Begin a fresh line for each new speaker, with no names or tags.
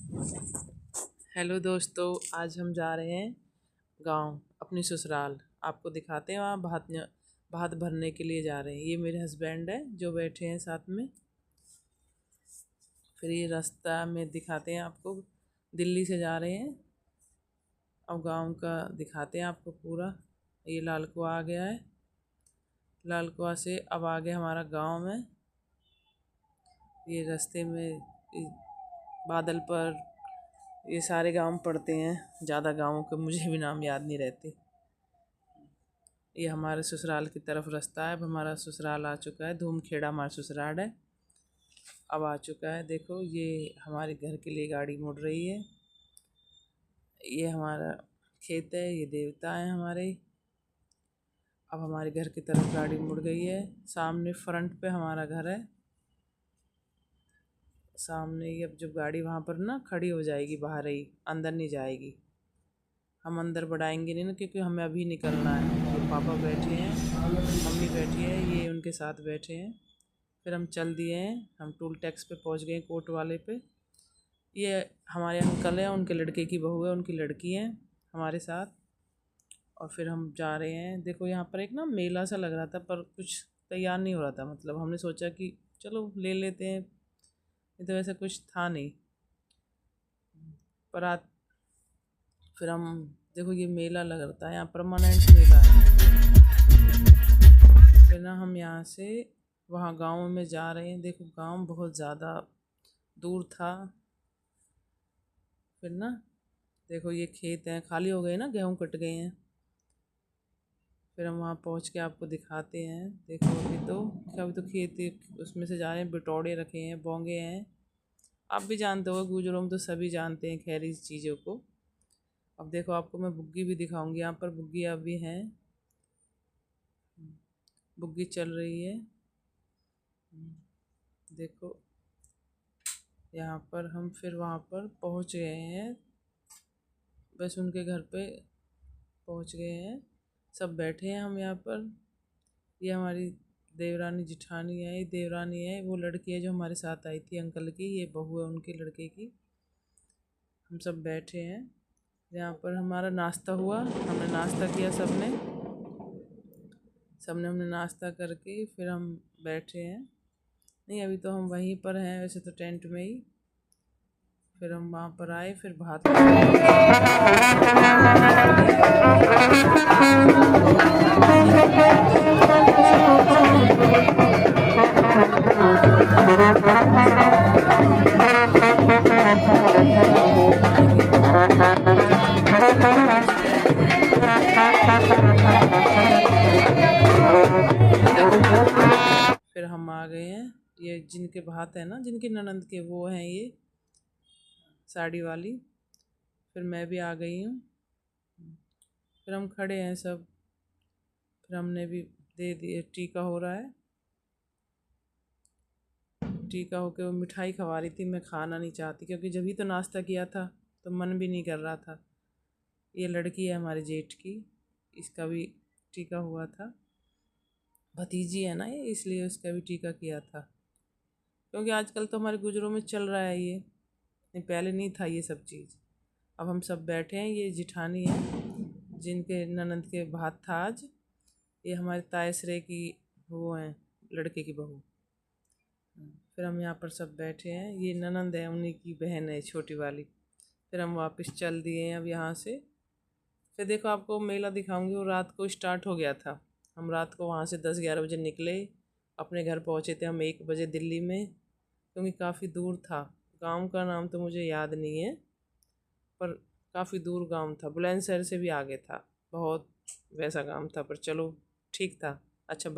Hello दोस्तों, आज हम जा रहे हैं गांव अपनी ससुराल। आपको दिखाते हैं वहाँ भात भरने के लिए जा रहे हैं। ये मेरे हस्बैंड है जो बैठे हैं साथ में। फिर ये रास्ता में दिखाते हैं आपको। दिल्ली से जा रहे हैं। अब गांव का दिखाते हैं आपको पूरा। ये लाल कुआं आ गया है। लाल कुआं से अब आगे हमारा गांव में। ये रास्ते में बादल पर ये सारे गांव पड़ते हैं। ज़्यादा गांवों के मुझे भी नाम याद नहीं रहते। ये हमारे ससुराल की तरफ रास्ता है। अब हमारा ससुराल आ चुका है। धूमखेड़ा हमारा ससुराल है। अब आ चुका है। देखो ये हमारे घर के लिए गाड़ी मुड़ रही है। ये हमारा खेत है। ये देवता है हमारे। अब हमारे घर की तरफ गाड़ी मुड़ गई है। सामने फ्रंट पे हमारा घर है। सामने ही अब जब गाड़ी वहाँ पर ना खड़ी हो जाएगी, बाहर ही, अंदर नहीं जाएगी। हम अंदर बढ़ाएंगे नहीं ना, क्योंकि हमें अभी निकलना है। ये पापा बैठे हैं, मम्मी बैठी है, ये उनके साथ बैठे हैं। फिर हम चल दिए हैं। हम टोल टैक्स पे पहुंच गए, कोट वाले पे। ये हमारे अंकल हैं, उनके लड़के की बहू है, उनकी लड़की है हमारे साथ। और फिर हम जा रहे हैं। देखो यहाँ पर एक ना मेला सा लग रहा था, पर कुछ तैयार नहीं हो रहा था। मतलब हमने सोचा कि चलो ले लेते हैं, ये तो वैसे कुछ था नहीं। पर आज फिर हम देखो ये मेला लग रहा है, यहाँ परमानेंट मेला है। फिर ना हम यहाँ से वहाँ गांव में जा रहे हैं। देखो गांव बहुत ज़्यादा दूर था। फिर ना देखो ये खेत हैं, खाली हो गए ना, गेहूँ कट गए हैं। फिर हम वहाँ पहुँच के आपको दिखाते हैं। देखो अभी तो खेत उसमें से जा रहे हैं। बिटौड़े रखे हैं, बोंगे हैं। आप भी जानते हो, गुजरों में तो सभी जानते हैं खैर इस चीज़ों को। अब देखो आपको मैं बुग्गी भी दिखाऊंगी। यहाँ पर बुग्गी अभी हैं, बुग्गी चल रही है। देखो यहाँ पर हम फिर वहाँ पर पहुँच गए हैं। बस उनके घर पे पहुँच गए हैं। सब बैठे हैं हम यहाँ पर। ये हमारी देवरानी जिठानी है। ये देवरानी है, वो लड़की है जो हमारे साथ आई थी अंकल की। ये बहू है उनके लड़के की। हम सब बैठे हैं। यहाँ पर हमारा नाश्ता हुआ। हमने नाश्ता किया सबने। हमने नाश्ता करके फिर हम बैठे हैं। नहीं, अभी तो हम वहीं पर हैं वैसे तो, टेंट में ही। फिर हम वहाँ पर आए। फिर भात फिर हम आ गए हैं। ये जिनके भात है ना, जिनकी ननंद के, वो हैं ये साड़ी वाली। फिर मैं भी आ गई हूँ। फिर हम खड़े हैं सब। फिर हमने भी दे दिए। टीका हो रहा है। टीका होके वो मिठाई खवा रही थी। मैं खाना नहीं चाहती, क्योंकि जब ही तो नाश्ता किया था तो मन भी नहीं कर रहा था। ये लड़की है हमारे जेठ की, इसका भी टीका हुआ था। भतीजी है ना ये, इसलिए उसका भी टीका किया था। क्योंकि आजकल तो हमारे गुजरों में चल रहा है ये, नहीं पहले नहीं था ये सब चीज़। अब हम सब बैठे हैं। ये जिठानी है जिनके ननंद के भात था आज। ये हमारे तायसरे की वो हैं, लड़के की बहू। फिर हम यहाँ पर सब बैठे हैं। ये ननंद है, उन्हीं की बहन है छोटी वाली। फिर हम वापस चल दिए हैं अब यहाँ से। फिर देखो आपको मेला दिखाऊंगी। वो रात को स्टार्ट हो गया था। हम रात को वहाँ से 10-11 बजे निकले। अपने घर पहुँचे थे हम 1 बजे दिल्ली में, क्योंकि काफ़ी दूर था। गांव का नाम तो मुझे याद नहीं है, पर काफ़ी दूर गांव था। बुलंदशहर से भी आगे था बहुत, वैसा गांव था। पर चलो ठीक था। अच्छा, बाय।